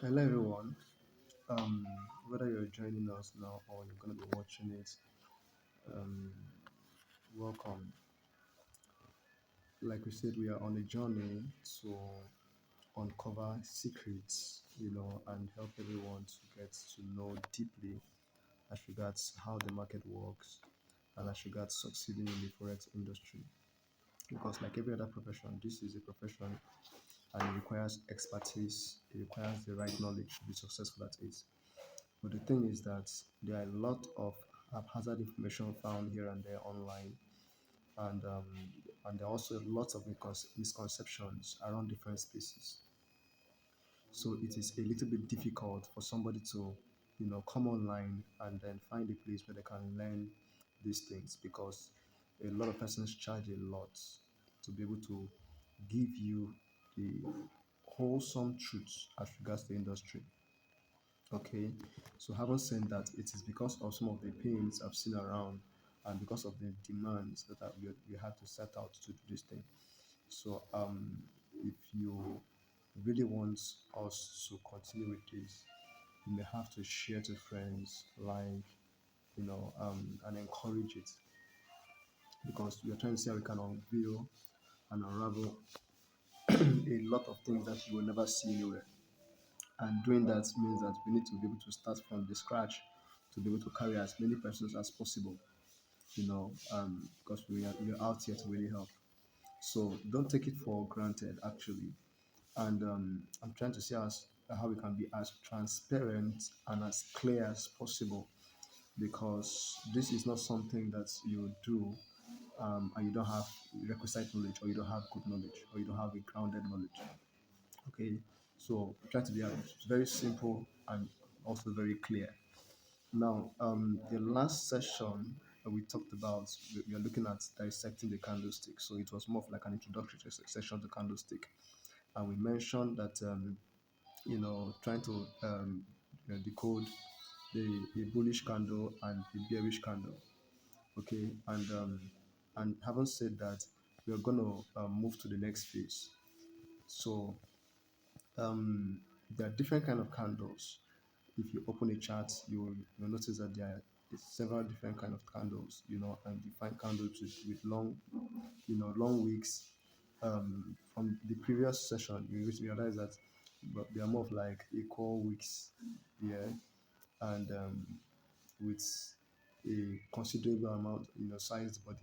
Hello everyone. Um, Whether you're joining us now or you're gonna be watching it, um, welcome. Like we said, we are on a journey to uncover secrets, and help everyone to get to know deeply as regards how the market works and as regards succeeding in the forex industry. Because like every other profession, this is a profession and it requires expertise. It requires the right knowledge to be successful at it. But the thing is that there are a lot of haphazard information found here and there online, and there are also lots of misconceptions around different spaces. So it is a little bit difficult for somebody to, come online and then find a place where they can learn these things because a lot of persons charge a lot to be able to give you the wholesome truths as regards the industry. Okay, so having said that, it is because of some of the pains I've seen around and because of the demands that we had to set out to do this thing. So, if you really want us to continue with this, you may have to share to friends, like, and encourage it because we are trying to see how we can unveil and unravel a lot of things that you will never see anywhere. And doing that means that we need to be able to start from the scratch to be able to carry as many persons as possible, because we are out here to really help. So don't take it for granted, actually. And I'm trying to see how we can be as transparent and as clear as possible because this is not something that you do and you don't have requisite knowledge or you don't have good knowledge or you don't have a grounded knowledge. Okay, so we try to be very simple and also very clear. Now, the last session that we talked about, we are looking at dissecting the candlestick. So it was more of like an introductory session to candlestick, and we mentioned that trying to decode the bullish candle and the bearish candle. Okay, and having said that, we are gonna move to the next phase. So there are different kind of candles. If you open a chart, you'll notice that there are several different kind of candles, and you find candles with long, long wicks. From the previous session, you will realize that they are more of like equal wicks, yeah, and with a considerable amount, sized body.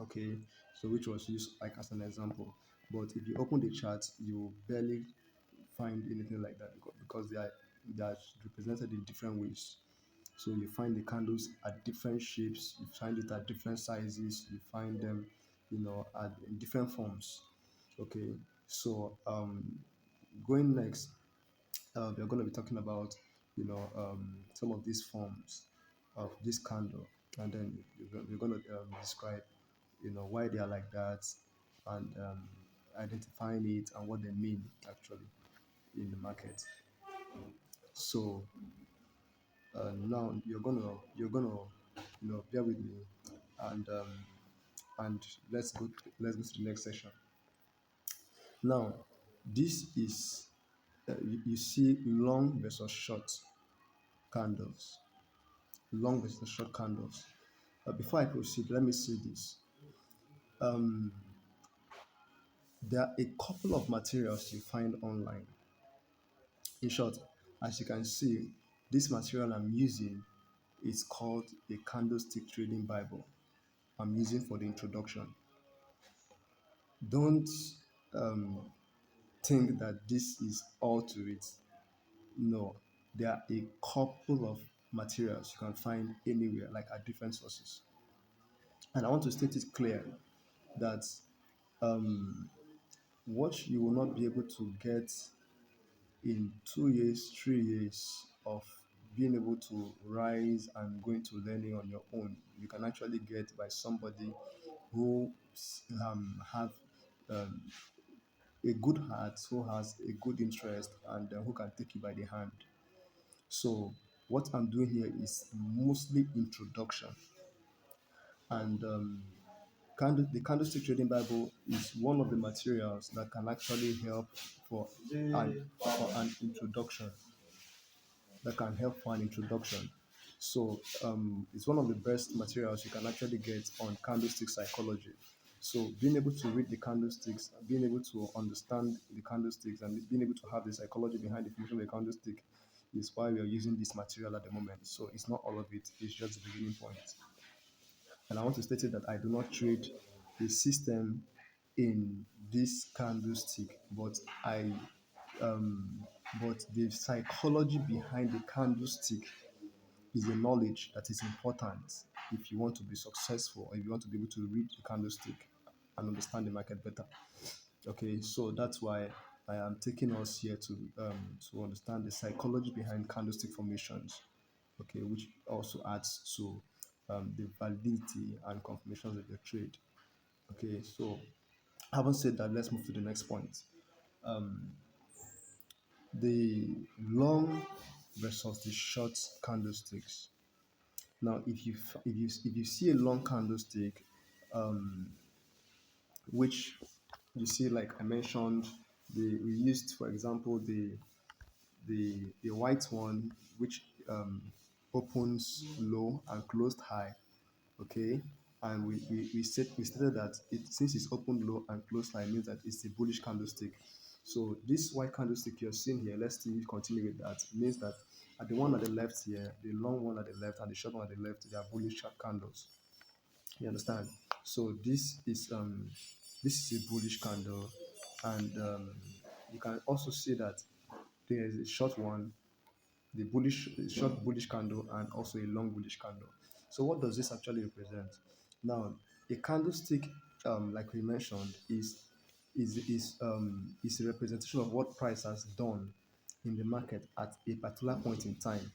Okay, so which was used like as an example. But if you open the chart, you barely find anything like that because they are represented in different ways. So you find the candles at different shapes, you find it at different sizes, you find them, at in different forms. Okay, so going next, we're going to be talking about, some of these forms of this candle, and then we're going to describe, why they are like that, and identifying it and what they mean actually in the market. So now you're gonna bear with me, and and let's go to the next session. Now, this is you see long versus short candles. Long versus short candles. Before I proceed, let me say this. There are a couple of materials you find online. In short, as you can see, this material I'm using is called a Candlestick Trading Bible. I'm using for the introduction. Don't think that this is all to it. No, there are a couple of materials you can find anywhere, like at different sources. And I want to state it clear that what you will not be able to get in 2 years, 3 years of being able to rise and going to learning on your own, you can actually get by somebody who have a good heart, who has a good interest, and who can take you by the hand. So what I'm doing here is mostly introduction, and The candlestick trading Bible is one of the materials that can actually help for an introduction. That can help for an introduction. So it's one of the best materials you can actually get on candlestick psychology. So being able to read the candlesticks, being able to understand the candlesticks, and being able to have the psychology behind the formation of the candlestick is why we are using this material at the moment. So it's not all of it; it's just the beginning point. And I want to state it that I do not trade the system in this candlestick, um, but the psychology behind the candlestick is a knowledge that is important if you want to be successful or if you want to be able to read the candlestick and understand the market better. Okay, so that's why I am taking us here to understand the psychology behind candlestick formations. Okay, which also adds to the validity and confirmations of your trade. Okay, so having said that, let's move to the next point. The long versus the short candlesticks. Now, if you see a long candlestick, which you see, like I mentioned, we used, for example, the white one, which opens low and closed high. Okay, and we stated that since it's opened low and closed high means that it's a bullish candlestick. So this white candlestick you're seeing here, let's still continue with that. It means that at the one at the left here, the long one at the left and the short one at the left, they are bullish candles. You understand? So this is a bullish candle, and you can also see that there is a short one, the bullish short bullish candle, and also a long bullish candle. So what does this actually represent? Now, a candlestick, like we mentioned, is a representation of what price has done in the market at a particular point in time.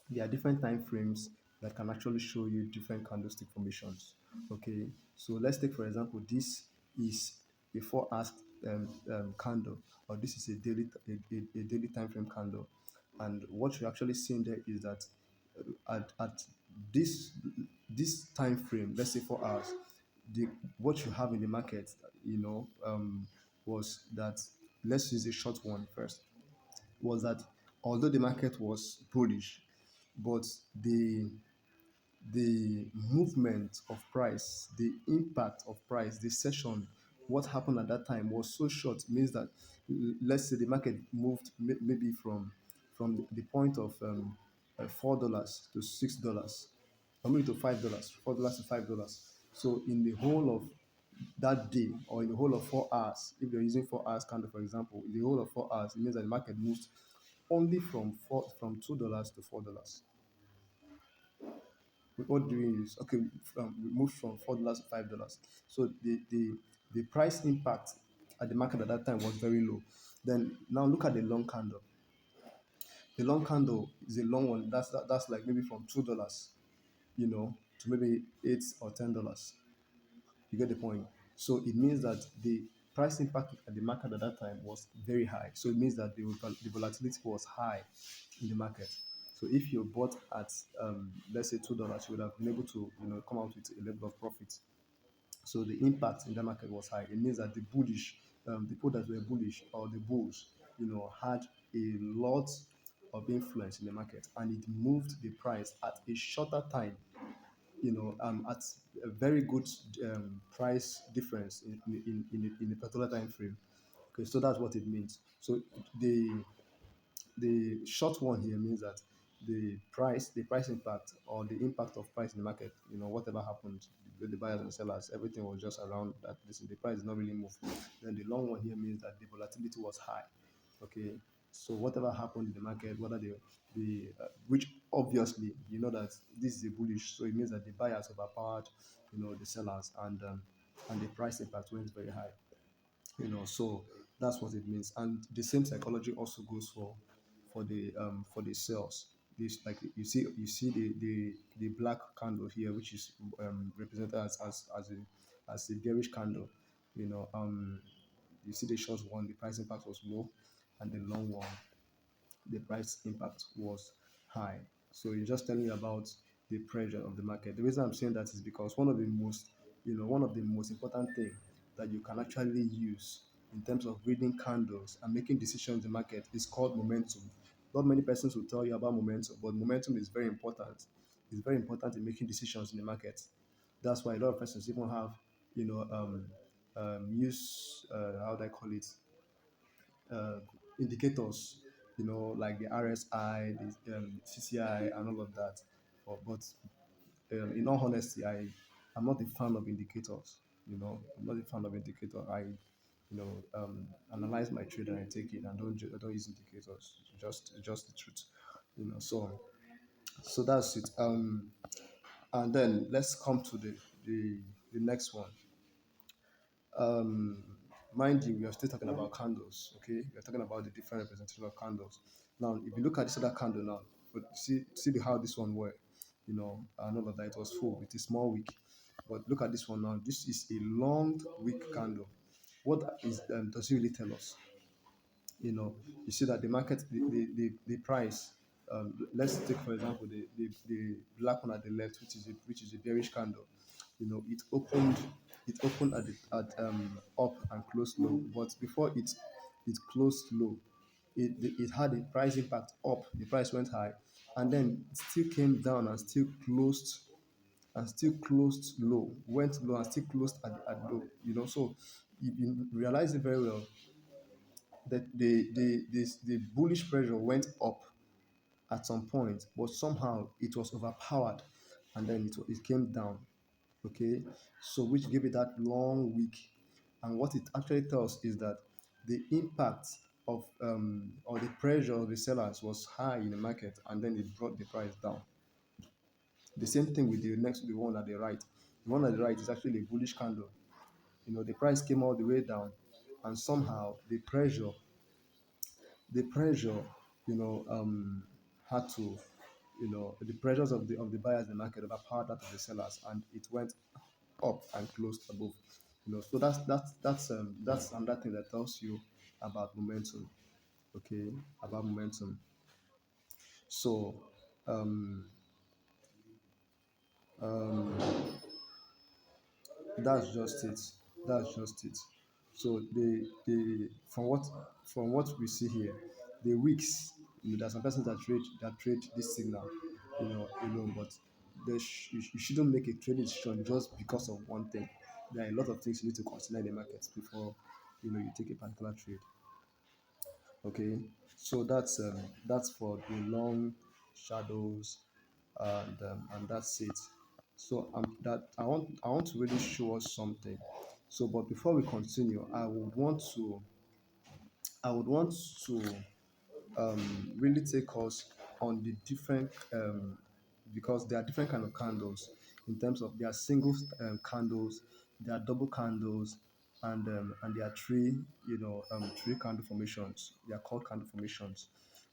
There are different time frames that can actually show you different candlestick formations. Okay, so let's take for example, this is a 4 hours candle, or this is a daily time frame candle, and what you're actually seeing there is that at this this time frame, let's say 4 hours, the what you have in the market, was that, let's use a short one first, was that although the market was bullish, but the movement of price, the impact of price, the session, what happened at that time was so short, means that let's say the market moved maybe from the point of $4 to $6, or maybe to $5, $4 to $5. So in the whole of that day, or in the whole of 4 hours, if you're using 4 hours candle, for example, in the whole of 4 hours, it means that the market moves only from $2 to $4. What do we use? Okay, we moved from $4 to $5. So the price impact at the market at that time was very low. Then now look at the long candle. The long candle is a long one. That's like maybe from $2, to maybe $8 or $10. You get the point. So it means that the price impact at the market at that time was very high. So it means that the volatility was high in the market. So if you bought at let's say $2, you would have been able to come out with a level of profit. So the impact in the market was high. It means that the people that were bullish, or the bulls, had a lot of influence in the market, and it moved the price at a shorter time, at a very good price difference in a particular time frame. Okay, so that's what it means. So the the short one here means that the price impact, or the impact of price in the market, whatever happened with the buyers and sellers, everything was just around that. The price did not really move. Then the long one here means that the volatility was high. Okay, so whatever happened in the market, whether the which obviously that this is a bullish, so it means that the buyers overpowered, the sellers, and the price impact went very high. So that's what it means, and the same psychology also goes for the sales. This, like, you see the black candle here, which is represented as a bearish candle. You see the short one, the price impact was low, and the long one, the price impact was high. So it's just telling you about the pressure of the market. The reason I'm saying that is because one of the most one of the most important thing that you can actually use in terms of reading candles and making decisions in the market is called momentum. Not many persons will tell you about momentum, but momentum is very important. It's very important in making decisions in the market. That's why a lot of persons even have, use, how do I call it, uh, indicators, like the RSI, the CCI, and all of that. But in all honesty, I'm not a fan of indicators. I'm not a fan of indicator. Analyze my trade and I take it, and I don't use indicators. Just the truth. So that's it. And then let's come to the next one. um Mind you, we are still talking about candles. Okay, we are talking about the different representation of candles. Now if you look at this other candle now, but how this one worked. I know that it was full with a small wick, but look at this one now. This is a long wick candle. What is does it really tell us? You see that the market, the price. Let's take for example the black one at the left, which is a bearish candle. It opened at up and closed low, but before it closed low, it had a price impact up. The price went high, and then it still came down and still closed low, went low and still closed at low. So you realize it very well that the bullish pressure went up at some point, but somehow it was overpowered, and then it came down. Okay, so which gave it that long week. And what it actually tells is that the impact of or the pressure of the sellers was high in the market, and then it brought the price down. The same thing with the one at the right. The one at the right is actually a bullish candle. The price came all the way down, and somehow the pressure, you know, had to, the pressures of the buyers in the market overpowered that of the sellers, and it went up and closed above. So that's another thing that tells you about momentum. Okay, about momentum. So, um, um, that's just it. That's just it. So the from what we see here, the weeks, there's some persons that trade this signal, alone, but you shouldn't make a trading decision just because of one thing. There are a lot of things you need to consider in the market before you take a particular trade. Okay, so that's for the long shadows, and that's it. So that I want to really show us something. So, but before we continue, I would want to really take us on the different, because there are different kind of candles. In terms of, there are single candles, there are double candles, and there are three candle formations. They are called candle formations.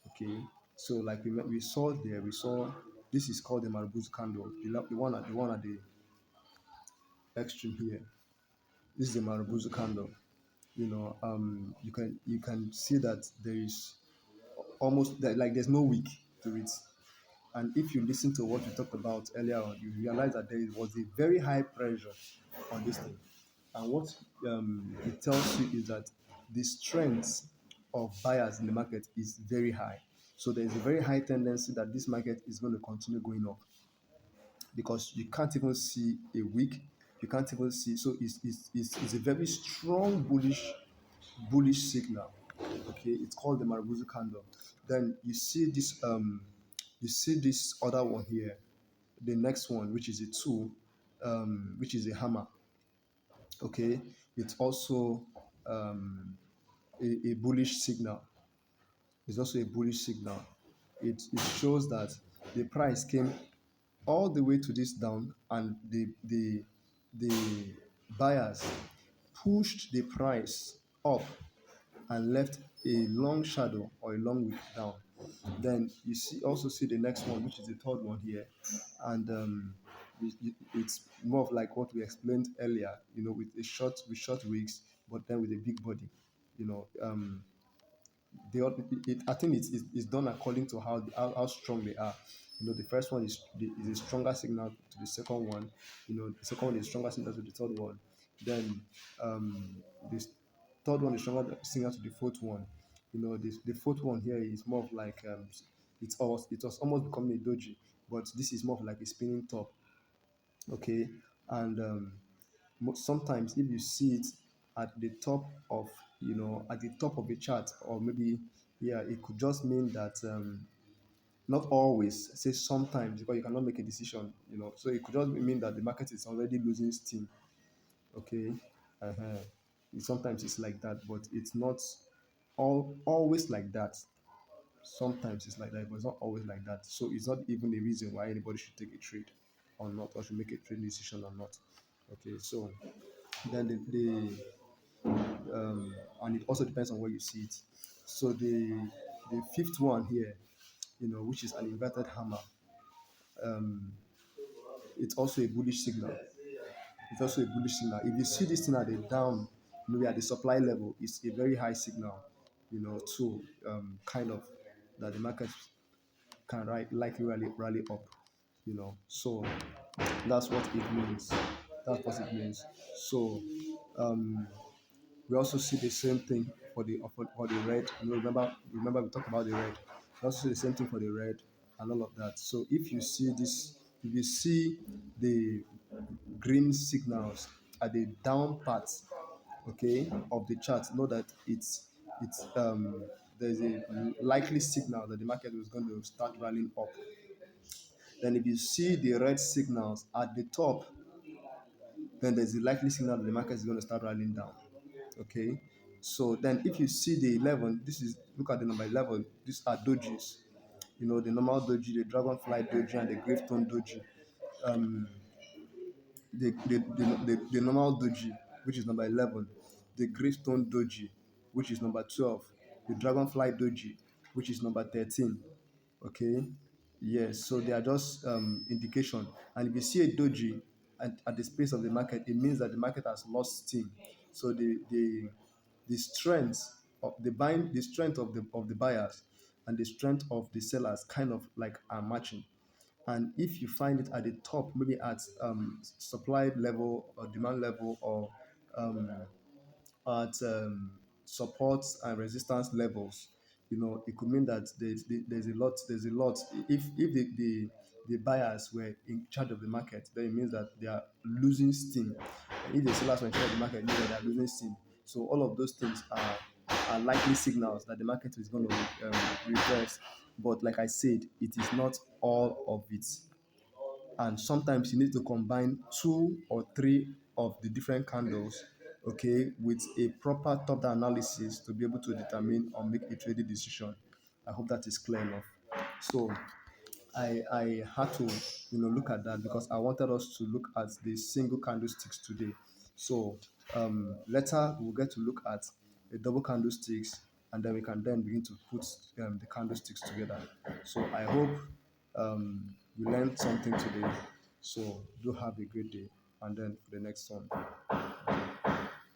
Okay, so like we saw there, we saw this is called the Marabuz candle, the one at the extreme here. This is the Marabuzu candle. You can see that there is almost like there's no wick to it. And if you listen to what we talked about earlier on, you realize that there was a very high pressure on this thing. And what it tells you is that the strength of buyers in the market is very high. So there is a very high tendency that this market is going to continue going up, because you can't even see a wick. You can't even see. So it's a very strong bullish signal. Okay, it's called the Marubuzu candle. Then you see this other one here, the next one, which is a two, which is a hammer. Okay, it's also a bullish signal. It's also a bullish signal. It shows that the price came all the way to this down, and the buyers pushed the price up and left a long shadow or a long wick down. Then you also see the next one, which is the third one here, and it's more of like what we explained earlier, with short wicks, but then with a big body. You know, I think it's done according to how strong they are. The first one is a stronger signal to the second one. The second one is stronger signal to the third one. Then the third one is stronger signal to the fourth one. The fourth one here is more of like it was almost becoming a doji, but this is more of like a spinning top. Okay, and sometimes if you see it at the top of at the top of the chart, or maybe, yeah, it could just mean that not always, say sometimes, because you cannot make a decision, so it could just mean that the market is already losing steam. Okay. uh Sometimes it's like that, but it's not always like that. Sometimes it's like that, but it's not always like that. So it's not even a reason why anybody should take a trade or not, or should make a trade decision or not. Okay, so then and it also depends on where you see it. So the fifth one here, which is an inverted hammer, it's also a bullish signal. It's also a bullish signal. If you see this thing at the down, maybe at the supply level, it's a very high signal, to kind of that the market can likely rally up, So that's what it means. That's what it means. So we also see the same thing for the red. Remember we talked about the red. We also see the same thing for the red and all of that. So if you see the green signals at the down part, okay, of the chart, know that it's there's a likely signal that the market is going to start rallying up. Then if you see the red signals at the top, then there's a likely signal that the market is going to start rallying down. Okay. So then if you see the 11, look at the number 11, these are dojis. The normal doji, the dragonfly doji, and the gravestone doji. The normal doji, which is number 11, the gravestone doji, which is number 12, the dragonfly doji, which is number 13. Okay. Yes, so they are just indication. And if you see a doji at the space of the market, it means that the market has lost steam. So the strength the strength of the buyers and the strength of the sellers kind of like are matching. And if you find it at the top, maybe at supply level or demand level, or um, at support and resistance levels, it could mean that there's a lot. If the buyers were in charge of the market, then it means that they are losing steam. And if the sellers were in charge of the market, it means that they are losing steam. So all of those things are likely signals that the market is going to reverse. But like I said, it is not all of it. And sometimes you need to combine two or three of the different candles, okay, with a proper top-down analysis to be able to determine or make a trading decision. I hope that is clear enough. So I had to look at that because I wanted us to look at the single candlesticks today. So later we'll get to look at the double candlesticks, and then we can then begin to put the candlesticks together. So I hope you learned something today. So do have a great day, and then for the next one.